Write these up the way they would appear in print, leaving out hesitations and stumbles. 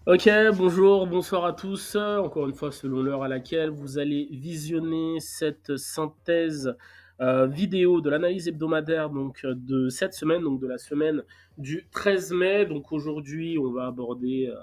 Ok, bonjour, bonsoir à tous. Encore une fois, selon l'heure à laquelle vous allez visionner cette synthèse vidéo de l'analyse hebdomadaire de cette semaine, donc de la semaine du 13 mai. Donc aujourd'hui, on va aborder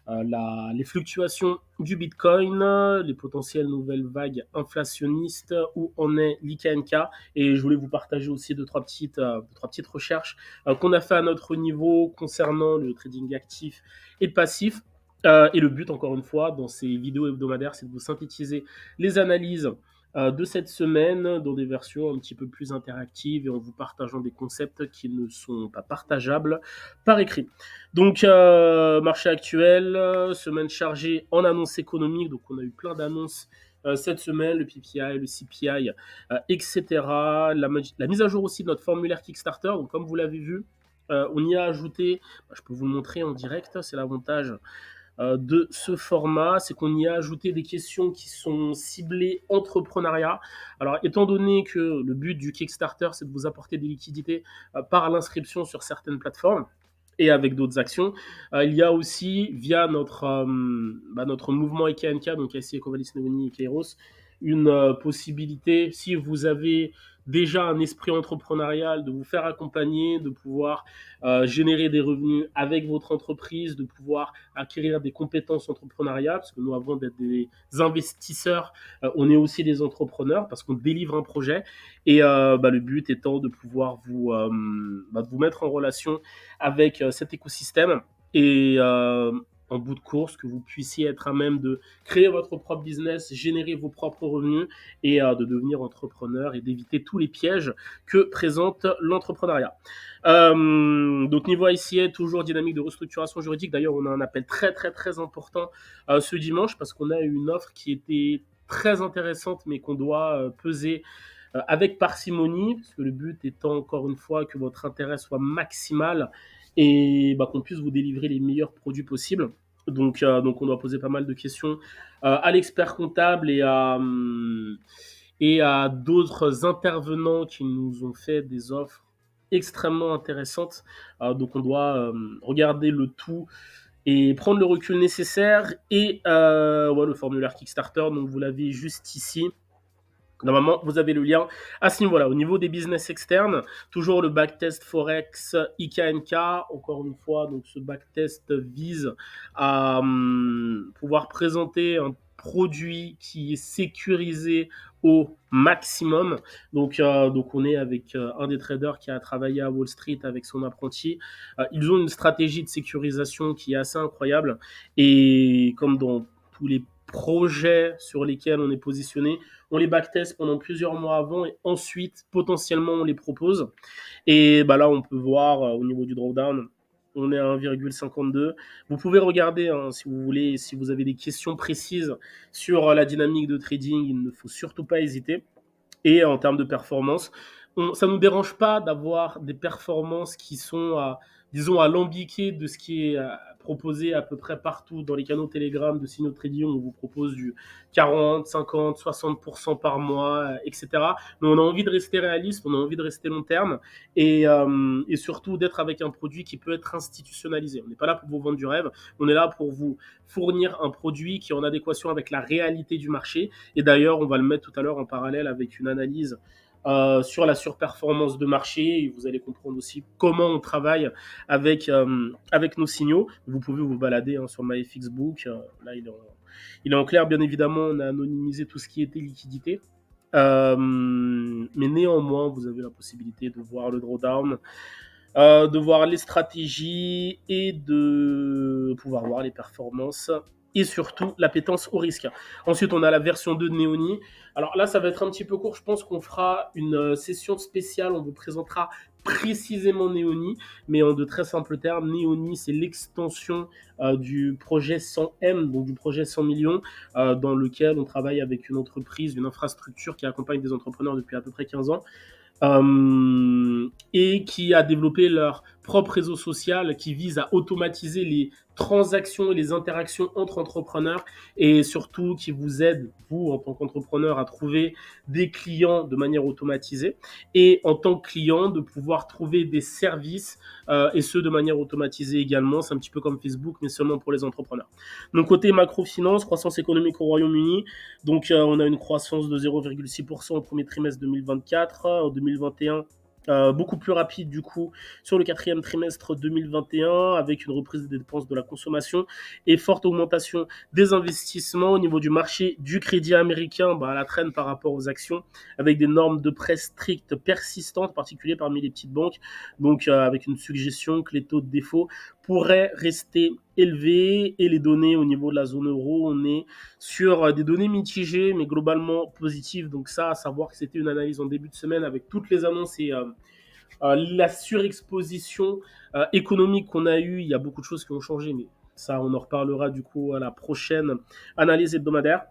les fluctuations du Bitcoin, les potentielles nouvelles vagues inflationnistes, où en est l'IKNK. Et je voulais vous partager aussi deux, trois petites recherches qu'on a fait à notre niveau concernant le trading actif et passif. Et le but, encore une fois, dans ces vidéos hebdomadaires, c'est de vous synthétiser les analyses de cette semaine dans des versions un petit peu plus interactives et en vous partageant des concepts qui ne sont pas partageables par écrit. Donc, marché actuel, semaine chargée en annonces économiques. Donc, on a eu plein d'annonces cette semaine, le PPI, le CPI, etc. La mise à jour aussi de notre formulaire Kickstarter. Donc, comme vous l'avez vu, on y a ajouté, je peux vous le montrer en direct, c'est l'avantage de ce format, c'est qu'on y a ajouté des questions qui sont ciblées entrepreneuriat. Alors, étant donné que le but du Kickstarter, c'est de vous apporter des liquidités par l'inscription sur certaines plateformes, et avec d'autres actions. Il y a aussi, via notre mouvement EKNK, donc IC Ecovalis Neoni et Kairos, une possibilité, si vous avez déjà un esprit entrepreneurial, de vous faire accompagner, de pouvoir générer des revenus avec votre entreprise, de pouvoir acquérir des compétences entrepreneuriales, parce que nous, avant d'être des investisseurs, on est aussi des entrepreneurs, parce qu'on délivre un projet, et le but étant de pouvoir de vous mettre en relation avec cet écosystème et en bout de course, que vous puissiez être à même de créer votre propre business, générer vos propres revenus et de devenir entrepreneur et d'éviter tous les pièges que présente l'entrepreneuriat. Donc niveau ICA, toujours dynamique de restructuration juridique. D'ailleurs, on a un appel très très très important ce dimanche parce qu'on a eu une offre qui était très intéressante mais qu'on doit peser avec parcimonie, parce que le but étant encore une fois que votre intérêt soit maximal et qu'on puisse vous délivrer les meilleurs produits possibles. Donc on doit poser pas mal de questions à l'expert comptable et à d'autres intervenants qui nous ont fait des offres extrêmement intéressantes. Donc on doit regarder le tout et prendre le recul nécessaire. Et le formulaire Kickstarter, donc vous l'avez juste ici. Normalement, vous avez le lien à ce niveau-là. Au niveau des business externes, toujours le backtest Forex IKNK. Encore une fois, donc ce backtest vise à pouvoir présenter un produit qui est sécurisé au maximum. Donc on est avec un des traders qui a travaillé à Wall Street avec son apprenti. Ils ont une stratégie de sécurisation qui est assez incroyable. Et comme dans tous les projets sur lesquels on est positionné, on les backtest pendant plusieurs mois avant et ensuite, potentiellement, on les propose. Et là, on peut voir au niveau du drawdown, on est à 1,52. Vous pouvez regarder si vous voulez, si vous avez des questions précises sur la dynamique de trading, il ne faut surtout pas hésiter. Et en termes de performance, ça ne nous dérange pas d'avoir des performances qui sont, disons, à l'ambiqué de ce qui est proposé à peu près partout dans les canaux Telegram de signaux de trading. On vous propose du 40, 50, 60% par mois, etc. Mais on a envie de rester réaliste, on a envie de rester long terme et surtout d'être avec un produit qui peut être institutionnalisé. On n'est pas là pour vous vendre du rêve, on est là pour vous fournir un produit qui est en adéquation avec la réalité du marché. Et d'ailleurs, on va le mettre tout à l'heure en parallèle avec une analyse sur la surperformance de marché. Et vous allez comprendre aussi comment on travaille avec nos signaux. Vous pouvez vous balader sur MyFXBook. Là, il est en clair, bien évidemment, on a anonymisé tout ce qui était liquidité. Mais néanmoins, vous avez la possibilité de voir le drawdown, de voir les stratégies et de pouvoir voir les performances et surtout l'appétence au risque. Ensuite, on a la version 2 de Neoni. Alors là, ça va être un petit peu court. Je pense qu'on fera une session spéciale. On vous présentera précisément Neoni, mais en de très simples termes, Neoni, c'est l'extension du projet 100M, donc du projet 100 millions, dans lequel on travaille avec une entreprise, une infrastructure qui accompagne des entrepreneurs depuis à peu près 15 ans. et qui a développé leur propre réseau social qui vise à automatiser les transactions et les interactions entre entrepreneurs et surtout qui vous aide, vous, en tant qu'entrepreneur, à trouver des clients de manière automatisée et en tant que client, de pouvoir trouver des services et ce, de manière automatisée également. C'est un petit peu comme Facebook, mais seulement pour les entrepreneurs. Donc, côté macrofinance, croissance économique au Royaume-Uni, donc on a une croissance de 0,6% au premier trimestre 2024. En 2021, beaucoup plus rapide du coup sur le quatrième trimestre 2021 avec une reprise des dépenses de la consommation et forte augmentation des investissements au niveau du marché du crédit américain, à la traîne par rapport aux actions avec des normes de prêt strictes persistantes, en particulier parmi les petites banques, donc avec une suggestion que les taux de défaut pourraient rester élevés et les données au niveau de la zone euro, on est sur des données mitigées mais globalement positives. Donc ça, à savoir que c'était une analyse en début de semaine avec toutes les annonces et la surexposition économique qu'on a eue. Il y a beaucoup de choses qui ont changé, mais ça, on en reparlera du coup à la prochaine analyse hebdomadaire.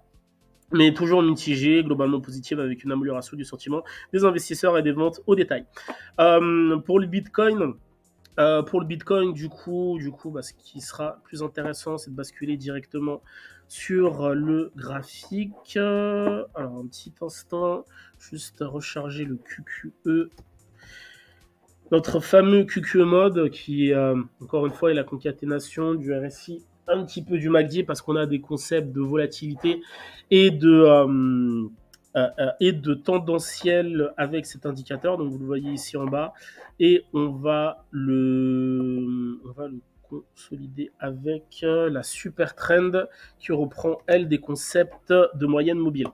Mais toujours mitigée, globalement positive, avec une amélioration du sentiment des investisseurs et des ventes au détail. Pour le Bitcoin, du coup, ce qui sera plus intéressant, c'est de basculer directement sur le graphique. Alors, un petit instant, juste recharger le QQE. Notre fameux QQE mode, qui, encore une fois, est la concaténation du RSI, un petit peu du MACD, parce qu'on a des concepts de volatilité et de tendanciel avec cet indicateur. Donc, vous le voyez ici en bas. Et on va le consolider avec la super trend qui reprend, elle, des concepts de moyenne mobile.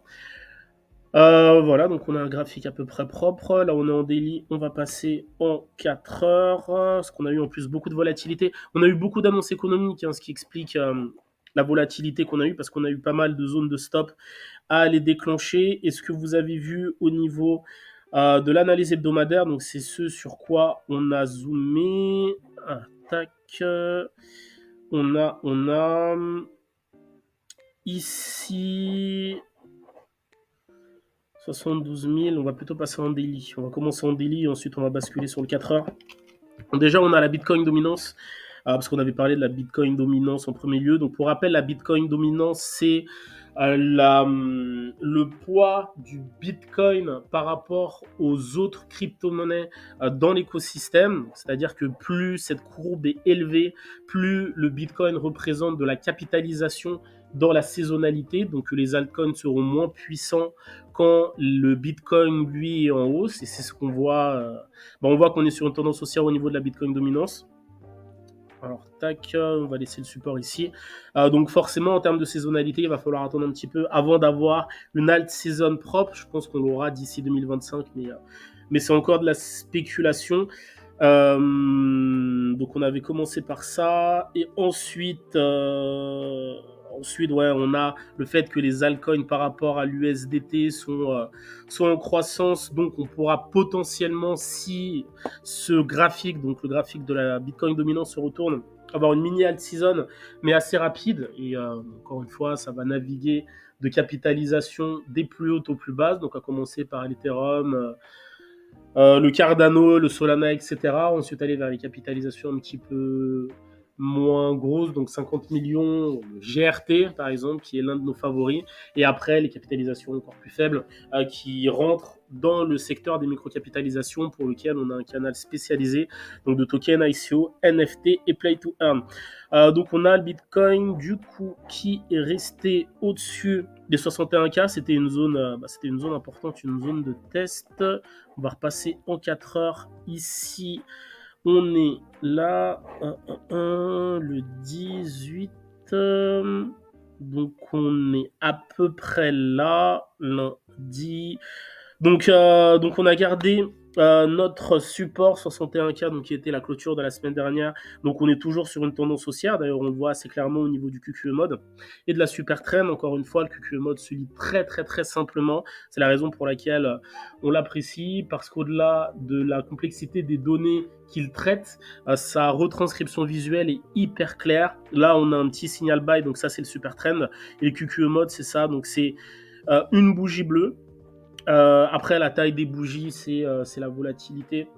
Voilà, donc on a un graphique à peu près propre. Là, on est en daily, on va passer en 4 heures, parce qu'on a eu en plus beaucoup de volatilité. On a eu beaucoup d'annonces économiques, ce qui explique la volatilité qu'on a eue, parce qu'on a eu pas mal de zones de stop à les déclencher. Et ce que vous avez vu au niveau de l'analyse hebdomadaire, donc c'est ce sur quoi on a zoomé. Tac. On a ici 72 000, on va plutôt passer en daily. On va commencer en daily et ensuite on va basculer sur le 4 heures. Donc déjà, on a la Bitcoin dominance, parce qu'on avait parlé de la Bitcoin dominance en premier lieu. Donc pour rappel, la Bitcoin dominance, c'est le poids du Bitcoin par rapport aux autres crypto-monnaies dans l'écosystème. C'est-à-dire que plus cette courbe est élevée, plus le Bitcoin représente de la capitalisation dans la saisonnalité, donc les altcoins seront moins puissants quand le Bitcoin, lui, est en hausse, et c'est ce qu'on voit. On voit qu'on est sur une tendance haussière au niveau de la Bitcoin dominance. Alors, tac, on va laisser le support ici. Donc, forcément, en termes de saisonnalité, il va falloir attendre un petit peu avant d'avoir une alt season propre. Je pense qu'on l'aura d'ici 2025, mais c'est encore de la spéculation. Donc, on avait commencé par ça. Et ensuite, on a le fait que les altcoins par rapport à l'USDT sont en croissance. Donc, on pourra potentiellement, si ce graphique, donc le graphique de la Bitcoin dominante se retourne, avoir une mini alt season, mais assez rapide. Et encore une fois, ça va naviguer de capitalisation des plus hautes aux plus basses. Donc, à commencer par l'Ethereum, le Cardano, le Solana, etc. Ensuite, aller vers les capitalisations un petit peu moins grosses, donc 50 millions, GRT par exemple, qui est l'un de nos favoris, et après les capitalisations encore plus faibles qui rentrent dans le secteur des microcapitalisations pour lequel on a un canal spécialisé, donc de token ICO, NFT et Play to Earn. Donc on a le Bitcoin du coup qui est resté au-dessus des 61K, c'était une zone importante, une zone de test. On va repasser en 4 heures ici. On est là, le 18. Donc, on est à peu près là, lundi. Donc on a gardé notre support 61K, donc qui était la clôture de la semaine dernière. Donc on est toujours sur une tendance haussière. D'ailleurs, on le voit assez clairement au niveau du QQE mode et de la super trend. Encore une fois, le QQE mode se lit très très très simplement. C'est la raison pour laquelle on l'apprécie, parce qu'au-delà de la complexité des données qu'il traite, sa retranscription visuelle est hyper claire. Là, on a un petit signal buy, donc ça c'est le super trend. Et le QQE mode, c'est ça. Donc c'est une bougie bleue Après, la taille des bougies, c'est la volatilité.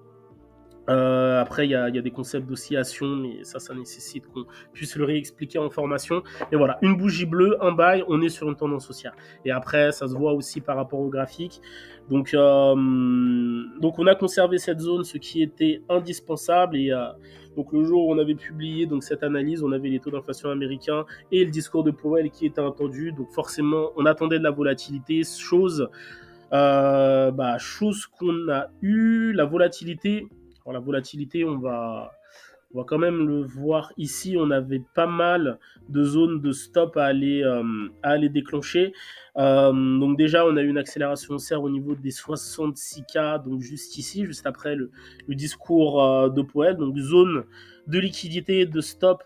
Après, il y a des concepts d'oscillation, mais ça nécessite qu'on puisse le réexpliquer en formation. Et voilà, une bougie bleue, un buy, on est sur une tendance haussière. Et après, ça se voit aussi par rapport au graphique. Donc on a conservé cette zone, ce qui était indispensable. Et donc le jour où on avait publié donc cette analyse, on avait les taux d'inflation américains et le discours de Powell qui était attendu. Donc forcément, on attendait de la volatilité, chose qu'on a eu. La volatilité, on va quand même le voir ici. On avait pas mal de zones de stop à aller déclencher. Donc déjà, on a eu une accélération haussière au niveau des 66K, donc juste ici, juste après le discours de Powell. Donc zone de liquidité, de stop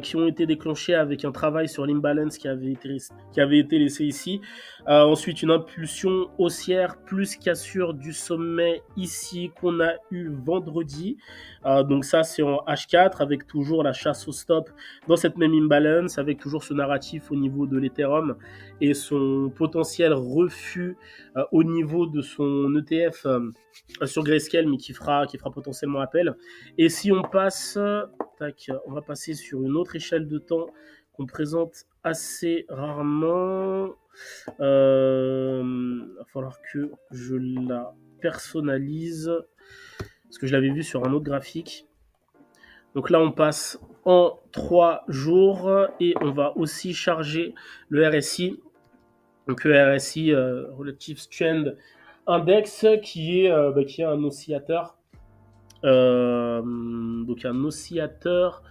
qui ont été déclenchés avec un travail sur l'imbalance qui avait été laissé ici. Ensuite, une impulsion haussière plus cassure du sommet ici qu'on a eu vendredi. Donc ça, c'est en H4 avec toujours la chasse au stop dans cette même imbalance, avec toujours ce narratif au niveau de l'Ethereum et son potentiel refus au niveau de son ETF sur Grayscale, mais qui fera potentiellement appel. Et si on passe... on va passer sur une autre échelle de temps qu'on présente assez rarement. Il va falloir que je la personnalise parce que je l'avais vu sur un autre graphique. Donc là, on passe en 3 jours et on va aussi charger le RSI. Donc le RSI, Relative Strength Index, qui est un oscillateur. Donc un oscillateur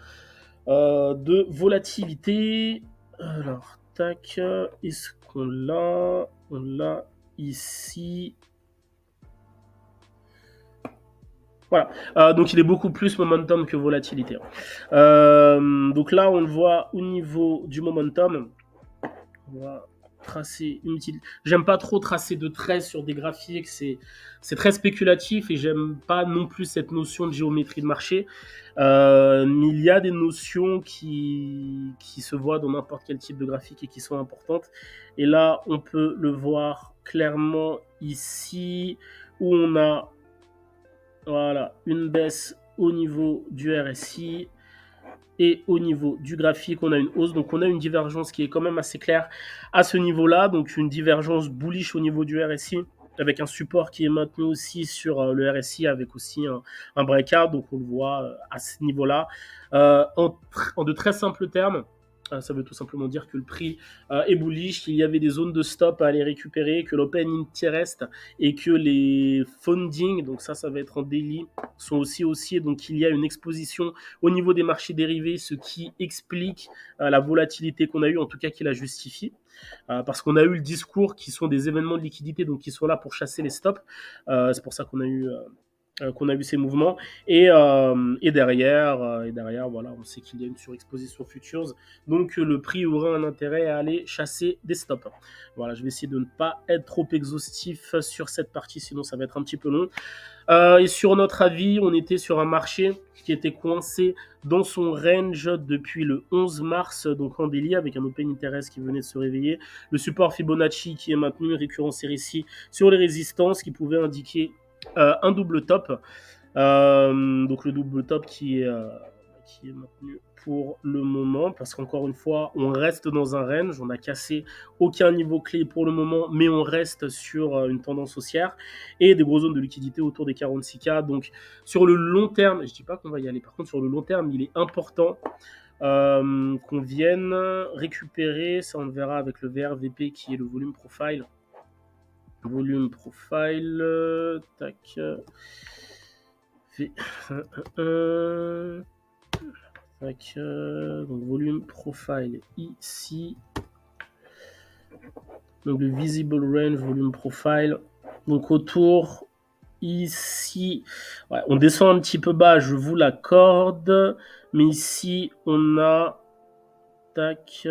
de volatilité. Alors, tac, est-ce qu'on l'a? On l'a ici. Voilà. Donc il est beaucoup plus momentum que volatilité. Donc là, on le voit au niveau du momentum. On va tracer une petite... J'aime pas trop tracer de traits sur des graphiques, c'est très spéculatif et j'aime pas non plus cette notion de géométrie de marché. Mais il y a des notions qui se voient dans n'importe quel type de graphique et qui sont importantes. Et là, on peut le voir clairement ici, où on a une baisse au niveau du RSI. Et au niveau du graphique, on a une hausse. Donc, on a une divergence qui est quand même assez claire à ce niveau-là. Donc, une divergence bullish au niveau du RSI, avec un support qui est maintenu aussi sur le RSI, avec aussi un breakout. Donc, on le voit à ce niveau-là. En de très simples termes, ça veut tout simplement dire que le prix est bullish, qu'il y avait des zones de stop à aller récupérer, que l'open interest et que les funding, donc ça va être en daily, sont aussi haussiers. Donc il y a une exposition au niveau des marchés dérivés, ce qui explique la volatilité qu'on a eue, en tout cas qui la justifie. Parce qu'on a eu le discours qui sont des événements de liquidité, donc qui sont là pour chasser les stops. C'est pour ça qu'on a eu ces mouvements et derrière, voilà, on sait qu'il y a une surexposition futures, donc le prix aura un intérêt à aller chasser des stops. Voilà, je vais essayer de ne pas être trop exhaustif sur cette partie, sinon ça va être un petit peu long. Et sur notre avis, on était sur un marché qui était coincé dans son range depuis le 11 mars, donc en daily, avec un open interest qui venait de se réveiller, le support Fibonacci qui est maintenu, récurrence ici sur les résistances qui pouvaient indiquer un double top. Donc le double top qui est maintenu pour le moment, parce qu'encore une fois, on reste dans un range, on n'a cassé aucun niveau clé pour le moment, mais on reste sur une tendance haussière et des grosses zones de liquidité autour des 46K. Donc sur le long terme, je dis pas qu'on va y aller, par contre sur le long terme, il est important qu'on vienne récupérer, ça on le verra avec le VRVP qui est le volume profile. Volume profile, tac. Tac, donc volume profile ici. Donc le visible range, volume profile. Donc autour ici, ouais, on descend un petit peu bas, je vous l'accorde. Mais ici, on a tac.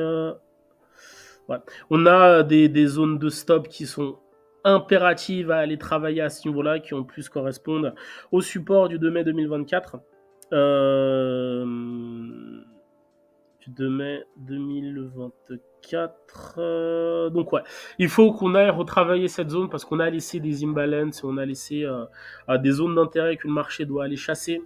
Ouais, on a des zones de stop qui sont impératives à aller travailler à ce niveau-là, qui en plus correspondent au support du 2 mai 2024. Du 2 mai 2024. 4. Donc ouais, il faut qu'on aille retravailler cette zone parce qu'on a laissé des imbalances, on a laissé des zones d'intérêt que le marché doit aller chasser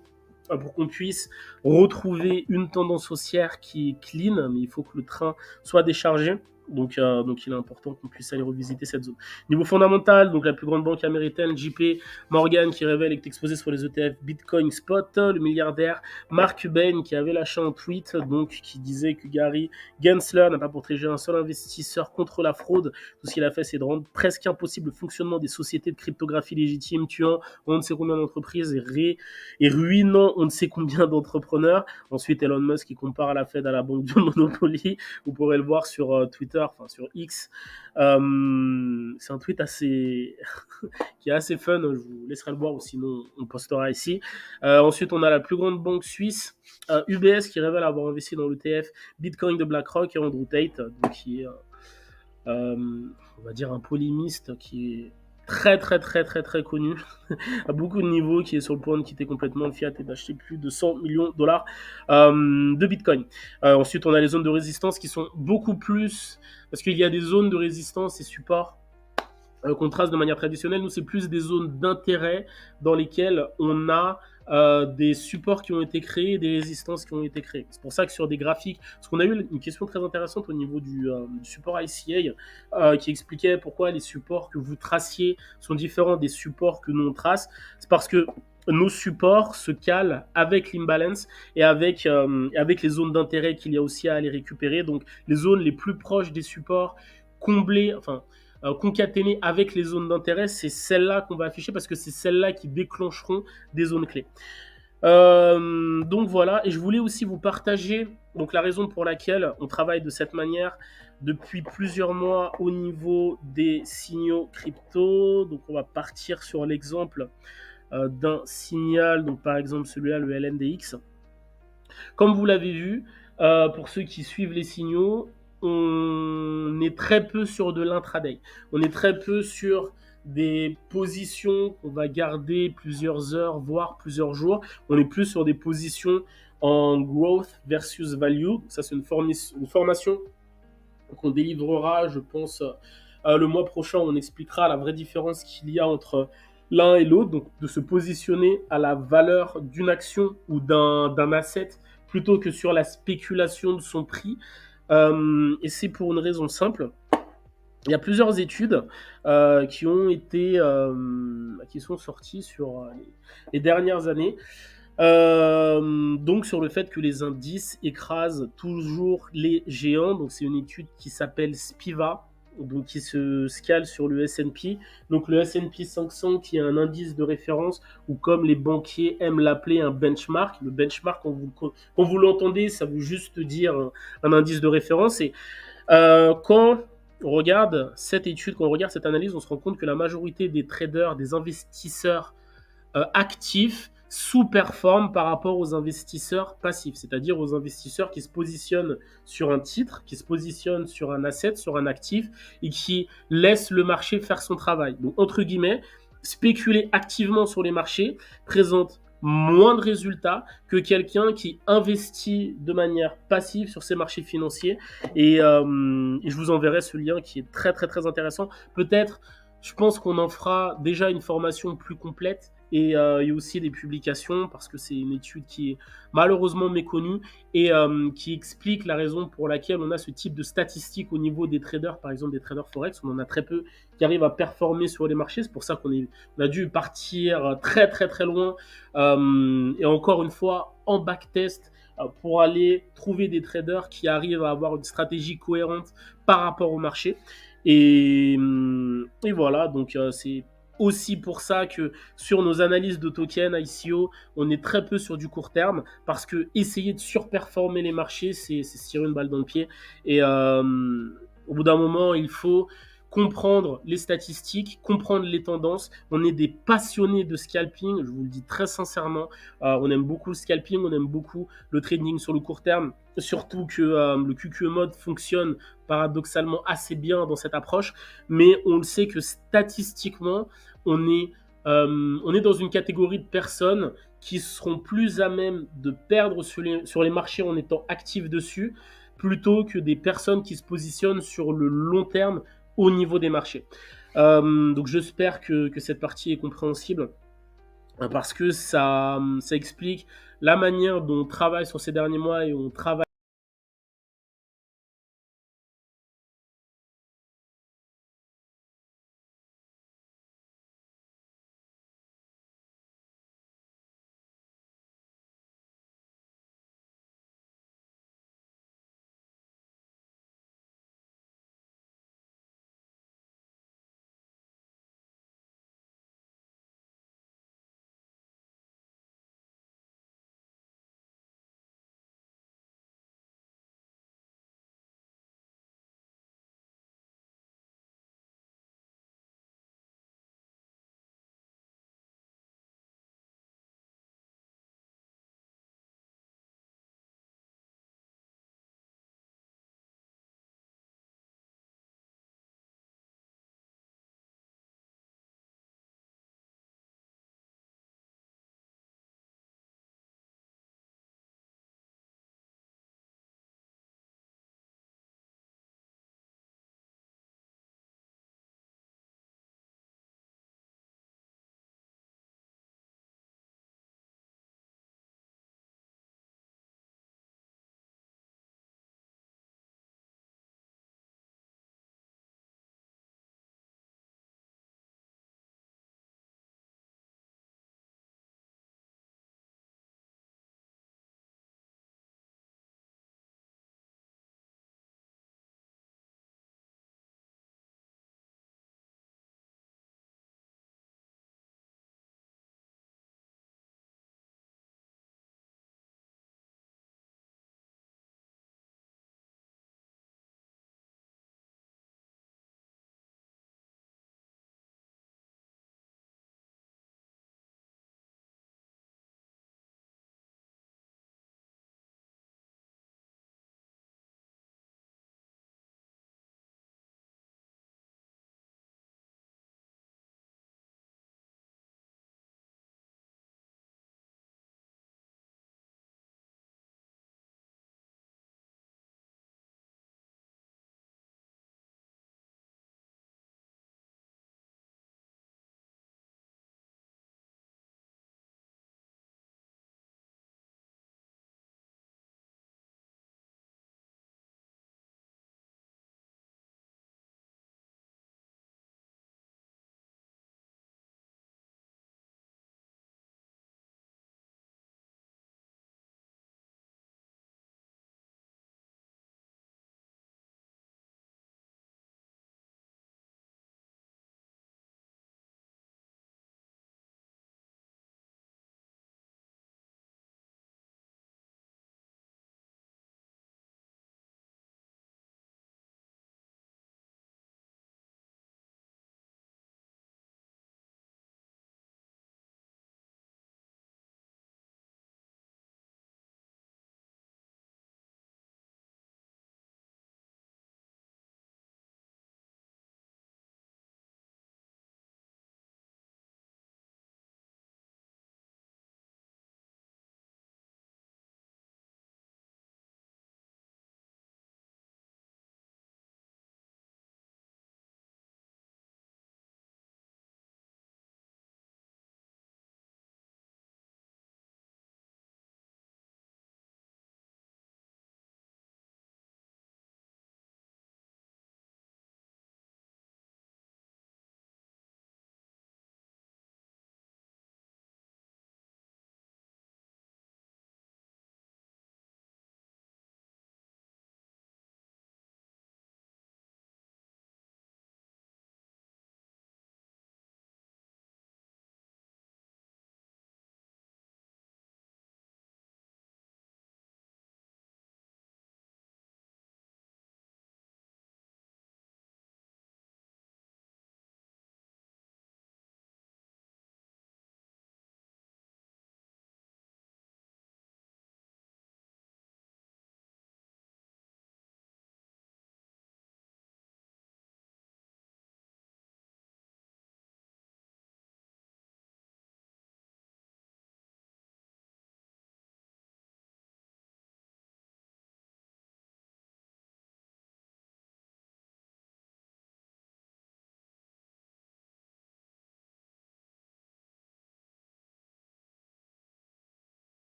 pour qu'on puisse retrouver une tendance haussière qui est clean, mais il faut que le train soit déchargé. Donc il est important qu'on puisse aller revisiter cette zone. Niveau fondamental, donc la plus grande banque américaine, JP Morgan, qui révèle et est exposé sur les ETF Bitcoin Spot, le milliardaire Mark Cuban qui avait lâché un tweet donc qui disait que Gary Gensler n'a pas protégé un seul investisseur contre la fraude. Tout ce qu'il a fait, c'est de rendre presque impossible le fonctionnement des sociétés de cryptographie légitimes, tuant on ne sait combien d'entreprises et ruinant on ne sait combien d'entrepreneurs. Ensuite, Elon Musk qui compare la Fed à la banque de Monopoly. Vous pourrez le voir sur Twitter, enfin sur X. C'est un tweet assez qui est assez fun. Je vous laisserai le voir ou sinon on postera ici. Ensuite, on a la plus grande banque suisse, UBS, qui révèle avoir investi dans l'ETF Bitcoin de BlackRock et Andrew Tate, donc qui est, on va dire, un polémiste qui est très connu à beaucoup de niveaux, qui est sur le point de quitter complètement le fiat et d'acheter plus de 100 millions de dollars de Bitcoin. Ensuite, on a les zones de résistance qui sont beaucoup plus, parce qu'il y a des zones de résistance et supports qu'on trace de manière traditionnelle. Nous, c'est plus des zones d'intérêt dans lesquelles on a des supports qui ont été créés, des résistances qui ont été créées. C'est pour ça que sur des graphiques, parce qu'on a eu une question très intéressante au niveau du support ICA qui expliquait pourquoi les supports que vous traciez sont différents des supports que nous on trace. C'est parce que nos supports se calent avec l'imbalance et avec les zones d'intérêt qu'il y a aussi à aller récupérer. Donc les zones les plus proches des supports comblées, enfin concaténées avec les zones d'intérêt, c'est celles-là qu'on va afficher parce que c'est celles-là qui déclencheront des zones clés. Donc voilà, et je voulais aussi vous partager donc la raison pour laquelle on travaille de cette manière depuis plusieurs mois au niveau des signaux crypto. Donc on va partir sur l'exemple d'un signal, donc par exemple celui-là, le LNDX. Comme vous l'avez vu, pour ceux qui suivent les signaux, on est très peu sur de l'intraday. On est très peu sur des positions qu'on va garder plusieurs heures, voire plusieurs jours. On est plus sur des positions en growth versus value. Ça, c'est une formation qu'on délivrera, je pense, le mois prochain. On expliquera la vraie différence qu'il y a entre l'un et l'autre, donc de se positionner à la valeur d'une action ou d'un asset plutôt que sur la spéculation de son prix. Et c'est pour une raison simple. Il y a plusieurs études qui sont sorties sur les dernières années. Donc sur le fait que les indices écrasent toujours les géants. Donc c'est une étude qui s'appelle SPIVA, donc qui se scale sur le S&P. Donc le S&P 500 qui est un indice de référence ou comme les banquiers aiment l'appeler un benchmark. Le benchmark, quand vous l'entendez, ça veut juste dire un indice de référence. Et quand on regarde cette étude, quand on regarde cette analyse, on se rend compte que la majorité des traders, des investisseurs actifs sous-performent par rapport aux investisseurs passifs, c'est-à-dire aux investisseurs qui se positionnent sur un titre, qui se positionnent sur un asset, sur un actif et qui laissent le marché faire son travail. Donc, entre guillemets, spéculer activement sur les marchés présente moins de résultats que quelqu'un qui investit de manière passive sur ces marchés financiers. Et je vous enverrai ce lien qui est très intéressant. Peut-être, je pense qu'on en fera déjà une formation plus complète et il y a aussi des publications parce que c'est une étude qui est malheureusement méconnue et qui explique la raison pour laquelle on a ce type de statistiques au niveau des traders, par exemple des traders forex. On en a très peu qui arrivent à performer sur les marchés. C'est pour ça qu'on a dû partir très loin et encore une fois en backtest pour aller trouver des traders qui arrivent à avoir une stratégie cohérente par rapport au marché. Et voilà, donc c'est aussi pour ça que sur nos analyses de tokens ICO, on est très peu sur du court terme parce que essayer de surperformer les marchés, c'est se tirer une balle dans le pied. Et au bout d'un moment, il faut comprendre les statistiques, comprendre les tendances. On est des passionnés de scalping, je vous le dis très sincèrement. On aime beaucoup le scalping, on aime beaucoup le trading sur le court terme. Surtout que le QQE mode fonctionne paradoxalement assez bien dans cette approche. Mais on le sait que statistiquement, on est dans une catégorie de personnes qui seront plus à même de perdre sur les marchés en étant actifs dessus plutôt que des personnes qui se positionnent sur le long terme au niveau des marchés. Donc j'espère que cette partie est compréhensible parce que ça explique la manière dont on travaille sur ces derniers mois et on travaille